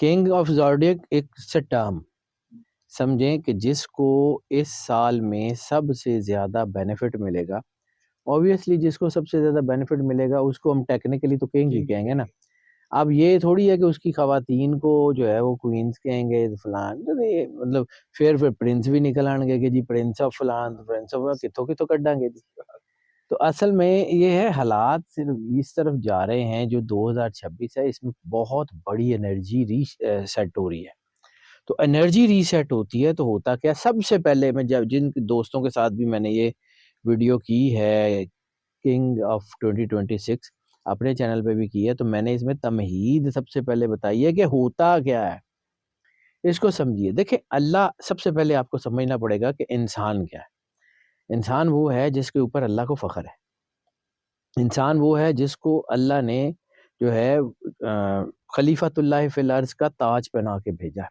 King of zodiac ایک term سمجھیں کہ جس کو اس سال میں سب سے زیادہ بینیفٹ ملے گا، اوبویسلی جس کو سب سے زیادہ بینیفٹ ملے گا اس کو ہم ٹیکنیکلی تو کنگ ہی کہیں گے نا. اب یہ تھوڑی ہے کہ اس کی خواتین کو جو ہے وہ کوئینز کہیں گے فلان، مطلب پھر پرنس بھی نکل آن گے کہ جی پرنس آف فلان، پرنس آف کتوں کتوں کڈاں گے جی. تو اصل میں یہ ہے حالات صرف اس طرف جا رہے ہیں جو 2026 ہے، اس میں بہت بڑی انرجی سیٹ ہو رہی ہے. تو انرجی ریسیٹ ہوتی ہے تو ہوتا کیا، سب سے پہلے میں جب جن دوستوں کے ساتھ بھی میں نے یہ ویڈیو کی ہے کنگ آف 2026 اپنے چینل پہ بھی کی ہے، تو میں نے اس میں تمہید سب سے پہلے بتائی ہے کہ ہوتا کیا ہے. اس کو سمجھیے، دیکھیں اللہ سب سے پہلے آپ کو سمجھنا پڑے گا کہ انسان کیا ہے. انسان وہ ہے جس کے اوپر اللہ کو فخر ہے. انسان وہ ہے جس کو اللہ نے جو ہے خلیفۃ اللہ فی الارض کا تاج پہنا کے بھیجا.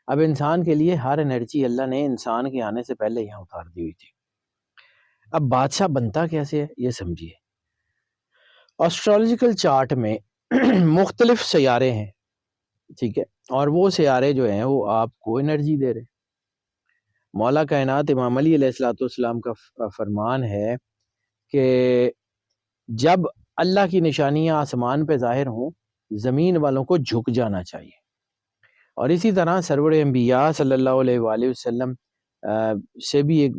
اب انسان کے لیے ہر انرجی اللہ نے انسان کے آنے سے پہلے یہاں اتار دی ہوئی تھی. اب بادشاہ بنتا کیسے ہے یہ سمجھیے. اسٹرالوجیکل چارٹ میں مختلف سیارے ہیں، ٹھیک ہے، اور وہ سیارے جو ہیں وہ آپ کو انرجی دے رہے ہیں. مولا کائنات امام علی علیہ الصلوۃ والسلام کا فرمان ہے کہ جب اللہ کی نشانیاں آسمان پہ ظاہر ہوں زمین والوں کو جھک جانا چاہیے. اور اسی طرح سرور انبیاء صلی اللہ علیہ وآلہ وسلم سے بھی ایک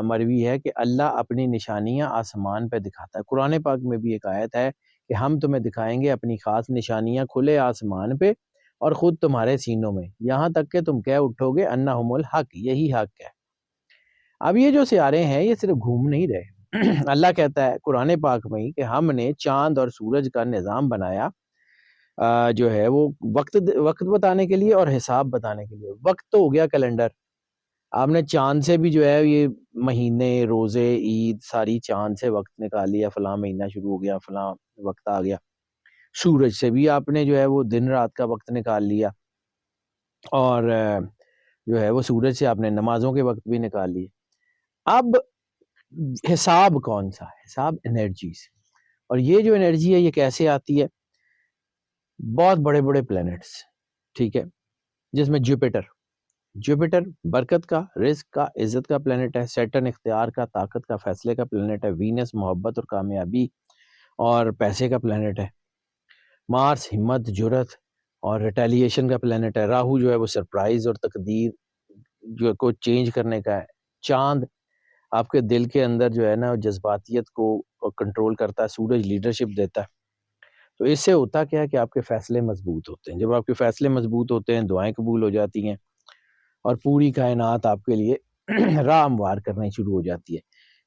مروی ہے کہ اللہ اپنی نشانیاں آسمان پہ دکھاتا ہے. قرآن پاک میں بھی ایک آیت ہے کہ ہم تمہیں دکھائیں گے اپنی خاص نشانیاں کھلے آسمان پہ اور خود تمہارے سینوں میں، یہاں تک کہ تم کہہ اٹھو گے انہم الحق، یہی حق ہے. اب یہ جو سیارے ہیں یہ صرف گھوم نہیں رہے. اللہ کہتا ہے قرآن پاک میں کہ ہم نے چاند اور سورج کا نظام بنایا جو ہے وہ وقت بتانے کے لیے اور حساب بتانے کے لیے. وقت تو ہو گیا کیلنڈر، آپ نے چاند سے بھی جو ہے یہ مہینے، روزے، عید ساری چاند سے وقت نکال لیا، فلاں مہینہ شروع ہو گیا، فلاں وقت آ گیا. سورج سے بھی آپ نے جو ہے وہ دن رات کا وقت نکال لیا، اور جو ہے وہ سورج سے آپ نے نمازوں کے وقت بھی نکال لیے. اب حساب کون سا؟ حساب انرجی سے. اور یہ جو انرجی ہے یہ کیسے آتی ہے؟ بہت بڑے بڑے پلینٹس، ٹھیک ہے، جس میں جوپیٹر برکت کا، رزق کا، عزت کا پلینٹ ہے. سیٹرن اختیار کا، طاقت کا، فیصلے کا پلینٹ ہے. وینس محبت اور کامیابی اور پیسے کا پلینٹ ہے. مارس ہمت، جرت اور ریٹیلیشن کا پلینٹ ہے. راہو جو ہے وہ سرپرائز اور تقدیر جو کو چینج کرنے کا ہے. چاند آپ کے دل کے اندر جو ہے نا جذباتیت کو کنٹرول کرتا ہے. سورج لیڈرشپ دیتا ہے. تو اس سے ہوتا کیا ہے کہ آپ کے فیصلے مضبوط ہوتے ہیں. جب آپ کے فیصلے مضبوط ہوتے ہیں دعائیں قبول ہو جاتی ہیں اور پوری کائنات آپ کے لیے راہ ہموار کرنا شروع ہو جاتی ہے.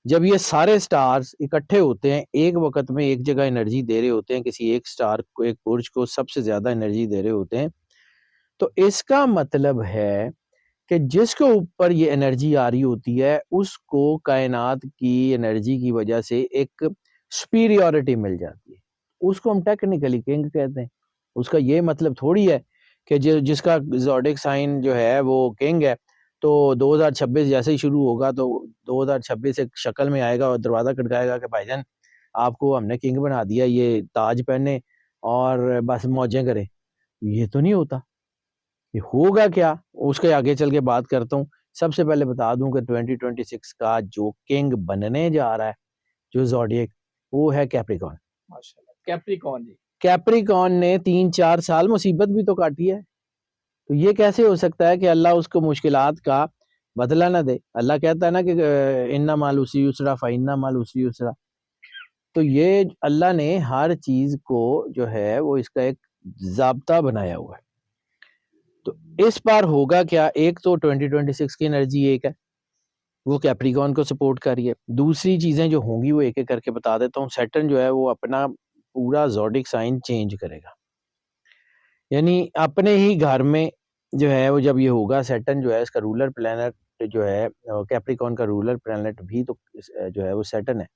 جب یہ سارے سٹارز اکٹھے ہوتے ہیں ایک وقت میں ایک جگہ انرجی دے رہے ہوتے ہیں، کسی ایک سٹار کو، ایک برج کو سب سے زیادہ انرجی دے رہے ہوتے ہیں، تو اس کا مطلب ہے کہ جس کے اوپر یہ انرجی آ رہی ہوتی ہے اس کو کائنات کی انرجی کی وجہ سے ایک سپیریورٹی مل جاتی ہے. اس کو ہم ٹیکنیکلی کنگ کہتے ہیں. اس کا یہ مطلب تھوڑی ہے کہ جس کا زوڈک سائن جو ہے وہ کنگ ہے تو 2026 جیسے ہی شروع ہوگا تو 2026 ایک شکل میں آئے گا اور دروازہ کھٹکائے گا کہ بھائی جان آپ کو ہم نے کنگ بنا دیا، یہ تاج پہنے اور بس موجیں کرے. یہ تو نہیں ہوتا. یہ ہوگا کیا اس کے آگے چل کے بات کرتا ہوں. سب سے پہلے بتا دوں کہ 2026 کا جو کنگ بننے جا رہا ہے جو زوڈیک، وہ ہے کیپریکون. کیپریکون جی، کیپریکون نے 3-4 سال مصیبت بھی تو کاٹی ہے. تو یہ کیسے ہو سکتا ہے کہ اللہ اس کو مشکلات کا بدلہ نہ دے؟ اللہ کہتا ہے نا کہ اِنَّ مَعَ الْعُسْرِ يُسْرًا فَإِنَّ مَعَ الْعُسْرِ يُسْرًا. تو یہ اللہ نے ہر چیز کو جو ہے وہ اس کا ایک ضابطہ بنایا ہوا ہے. تو اس بار ہوگا کیا؟ ایک تو 2026 کی انرجی ایک ہے، وہ کیپریکون کو سپورٹ کر رہی ہے. دوسری چیزیں جو ہوں گی وہ ایک ایک کر کے بتا دیتا ہوں. سیٹرن جو ہے وہ اپنا پورا زوڈک سائن چینج کرے گا، یعنی اپنے ہی گھر میں جو ہے وہ جب یہ ہوگا. سیٹرن جو ہے اس کا رولر پلینٹ جو ہے کیپریکون کا رولر پلینٹ بھی تو جو ہے وہ سیٹرن ہے.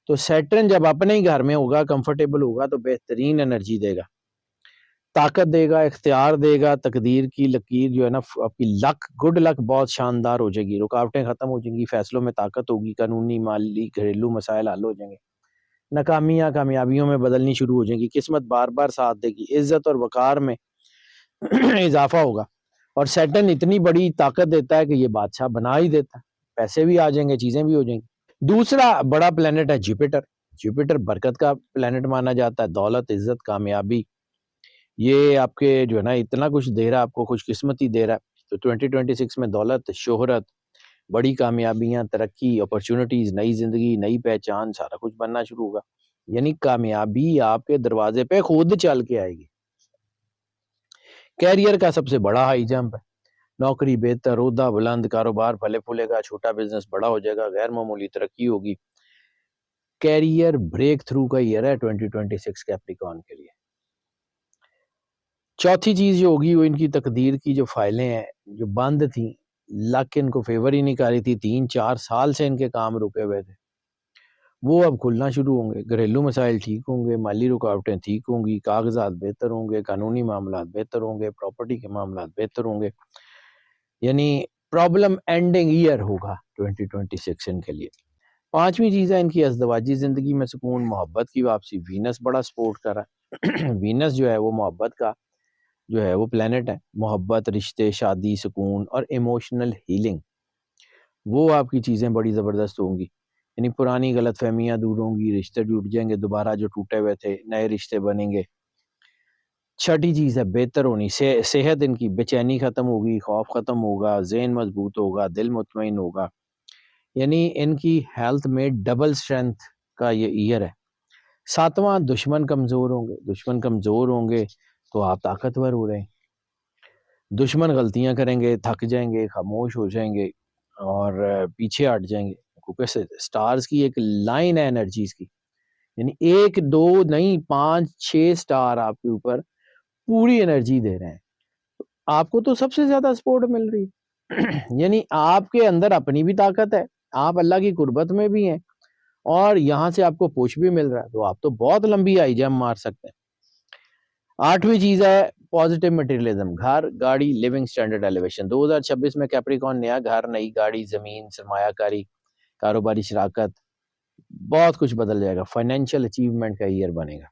تو سیٹرن جب اپنے ہی گھر میں ہوگا، کمفرٹیبل ہوگا، تو بہترین انرجی دے گا، طاقت دے گا، اختیار دے گا. تقدیر کی لکیر جو ہے نا آپ کی لک، گڈ لک بہت شاندار ہو جائے گی. رکاوٹیں ختم ہو جائیں گی، فیصلوں میں طاقت ہوگی، قانونی، مالی، گھریلو مسائل حل ہو جائیں گے. ناکامیاں کامیابیوں میں بدلنی شروع ہو جائیں گی. قسمت بار بار ساتھ دے گی. عزت اور وقار میں اضافہ ہوگا، اور سیٹرن اتنی بڑی طاقت دیتا ہے کہ یہ بادشاہ بنا ہی دیتا ہے، پیسے بھی آ جائیں گے، چیزیں بھی ہو جائیں گی۔ دوسرا بڑا پلینٹ ہے جوپیٹر۔ جوپیٹر برکت کا پلینٹ مانا جاتا ہے، دولت، عزت، کامیابی، یہ آپ کے جو ہے نا اتنا کچھ دے رہا ہے، آپ کو خوش قسمتی دے رہا ہے۔ تو 2026 میں دولت، شہرت، بڑی کامیابیاں، ترقی، اپرچونٹیز، نئی زندگی، نئی پہچان، سارا کچھ بننا شروع ہوگا، یعنی کامیابی آپ کے دروازے پہ خود چل کے آئے گی۔ کیریئر کا سب سے بڑا ہائی جمپ ہے، نوکری بہتر، عہدہ بلند، کاروبار پھلے پھولے گا، چھوٹا بزنس بڑا ہو جائے گا، غیر معمولی ترقی ہوگی۔ کیریئر بریک تھرو کا ایئر ہے 2026 کیپریکارن کے لیے۔ چوتھی چیز جو ہوگی وہ ان کی تقدیر کی جو فائلیں ہیں جو بند تھیں، لک ان کو فیور ہی نہیں کر رہی تھی، 3-4 سال سے ان کے کام رکے ہوئے تھے، وہ اب کھلنا شروع ہوں گے۔ گھریلو مسائل ٹھیک ہوں گے، مالی رکاوٹیں ٹھیک ہوں گی، کاغذات بہتر ہوں گے، قانونی معاملات بہتر ہوں گے، پراپرٹی کے معاملات بہتر ہوں گے، یعنی پرابلم اینڈنگ ایئر ہوگا 2026 ان کے لیے۔ پانچویں چیز ہے ان کی ازدواجی زندگی میں سکون، محبت کی واپسی۔ وینس بڑا سپورٹ کر رہا ہے وینس جو ہے وہ محبت کا جو ہے وہ پلینٹ ہے، محبت، رشتے، شادی، سکون اور ایموشنل ہیلنگ، وہ آپ کی چیزیں بڑی زبردست ہوں گی، یعنی پرانی غلط فہمیاں دور ہوں گی، رشتے ٹوٹ جائیں گے، دوبارہ جو ٹوٹے ہوئے تھے نئے رشتے بنیں گے۔ چھٹی چیز ہے بہتر ہونی، صحت ان کی، بے چینی ختم ہوگی، خوف ختم ہوگا، ذہن مضبوط ہوگا، دل مطمئن ہوگا، یعنی ان کی ہیلتھ میں ڈبل اسٹرینتھ کا یہ ایئر ہے۔ ساتواں، دشمن کمزور ہوں گے، دشمن کمزور ہوں گے تو آپ طاقتور ہو رہے ہیں۔ دشمن غلطیاں کریں گے، تھک جائیں گے، خاموش ہو جائیں گے اور پیچھے ہٹ جائیں گے، کیونکہ سٹارز کی ایک لائن ہے انرجیز کی، یعنی 1-2 نہیں 5-6 سٹار آپ کے اوپر پوری انرجی دے رہے ہیں، آپ کو تو سب سے زیادہ سپورٹ مل رہی ہے یعنی آپ کے اندر اپنی بھی طاقت ہے، آپ اللہ کی قربت میں بھی ہیں، اور یہاں سے آپ کو پوش بھی مل رہا ہے، تو آپ تو بہت لمبی ہائی جمپ مار سکتے ہیں۔ آٹھویں چیز ہے پازیٹیو مٹیریلزم، گھر، گاڑی، لیونگ سٹینڈرڈ ایلیویشن۔ 2026 میں کیپریکارن نیا گھر، نئی گاڑی، زمین، سرمایہ کاری، کاروباری شراکت، بہت کچھ بدل جائے گا، فائنینشیل اچیومنٹ کا ایئر بنے گا۔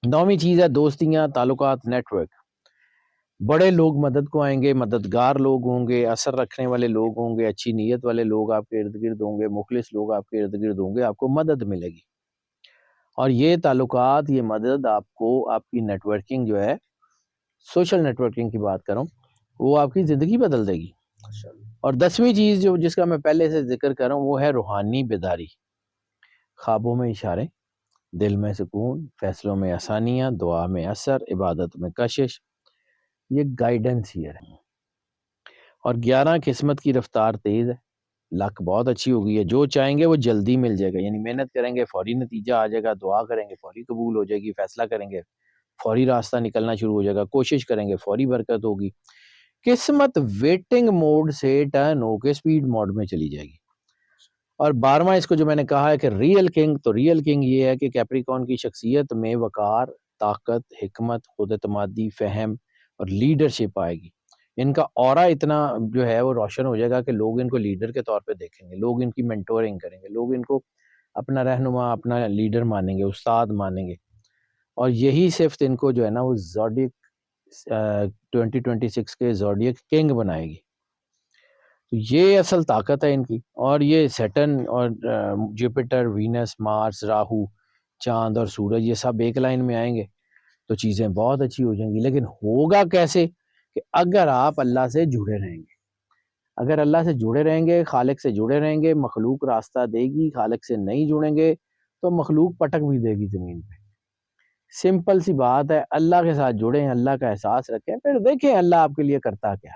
نویں چیز ہے دوستیاں، تعلقات، نیٹ ورک، بڑے لوگ مدد کو آئیں گے، مددگار لوگ ہوں گے، اثر رکھنے والے لوگ ہوں گے، اچھی نیت والے لوگ آپ کے ارد گرد ہوں گے، مخلص لوگ آپ کے ارد گرد ہوں گے، آپ کو مدد ملے گی، اور یہ تعلقات، یہ مدد آپ کو، آپ کی نیٹ ورکنگ جو ہے، سوشل نیٹ ورکنگ کی بات کروں، وہ آپ کی زندگی بدل دے گی۔ اور 10ویں چیز جو جس کا میں پہلے سے ذکر کر رہا ہوں وہ ہے روحانی بیداری، خوابوں میں اشارے، دل میں سکون، فیصلوں میں آسانیاں، دعا میں اثر، عبادت میں کشش، یہ گائیڈنس ایئر ہے۔ اور 11 قسمت کی رفتار تیز ہے، لک بہت اچھی ہو گئی ہے، جو چاہیں گے وہ جلدی مل جائے گا، یعنی محنت کریں گے فوری نتیجہ آ جائے گا، دعا کریں گے فوری قبول ہو جائے گی، فیصلہ کریں گے فوری راستہ نکلنا شروع ہو جائے گا، کوشش کریں گے فوری برکت ہوگی۔ قسمت ویٹنگ موڈ سے ٹرن ہو کے سپیڈ موڈ میں چلی جائے گی۔ اور 12واں اس کو جو میں نے کہا ہے کہ ریئل کنگ، تو ریئل کنگ یہ ہے کہ کیپریکارن کی شخصیت میں وقار، طاقت، حکمت، خود اعتمادی، فہم اور لیڈرشپ آئے گی۔ ان کا اورا اتنا جو ہے وہ روشن ہو جائے گا کہ لوگ ان کو لیڈر کے طور پہ دیکھیں گے، لوگ ان کی مینٹورنگ کریں گے، لوگ ان کو اپنا رہنما، اپنا لیڈر مانیں گے، استاد مانیں گے، اور یہی صفت ان کو جو ہے نا وہ زوڈیک 2026 کے زوڈیک کنگ بنائے گی۔ تو یہ اصل طاقت ہے ان کی، اور یہ سیٹرن اور جوپیٹر، وینس، مارس، راہو، چاند اور سورج یہ سب ایک لائن میں آئیں گے تو چیزیں بہت اچھی ہو جائیں گی۔ لیکن ہوگا کیسے؟ کہ اگر آپ اللہ سے جڑے رہیں گے، اگر اللہ سے جڑے رہیں گے، خالق سے جڑے رہیں گے، مخلوق راستہ دے گی، خالق سے نہیں جڑیں گے تو مخلوق پٹک بھی دے گی زمین پہ۔ سمپل سی بات ہے، اللہ کے ساتھ جڑیں، اللہ کا احساس رکھیں، پھر دیکھیں اللہ آپ کے لیے کرتا کیا ہے۔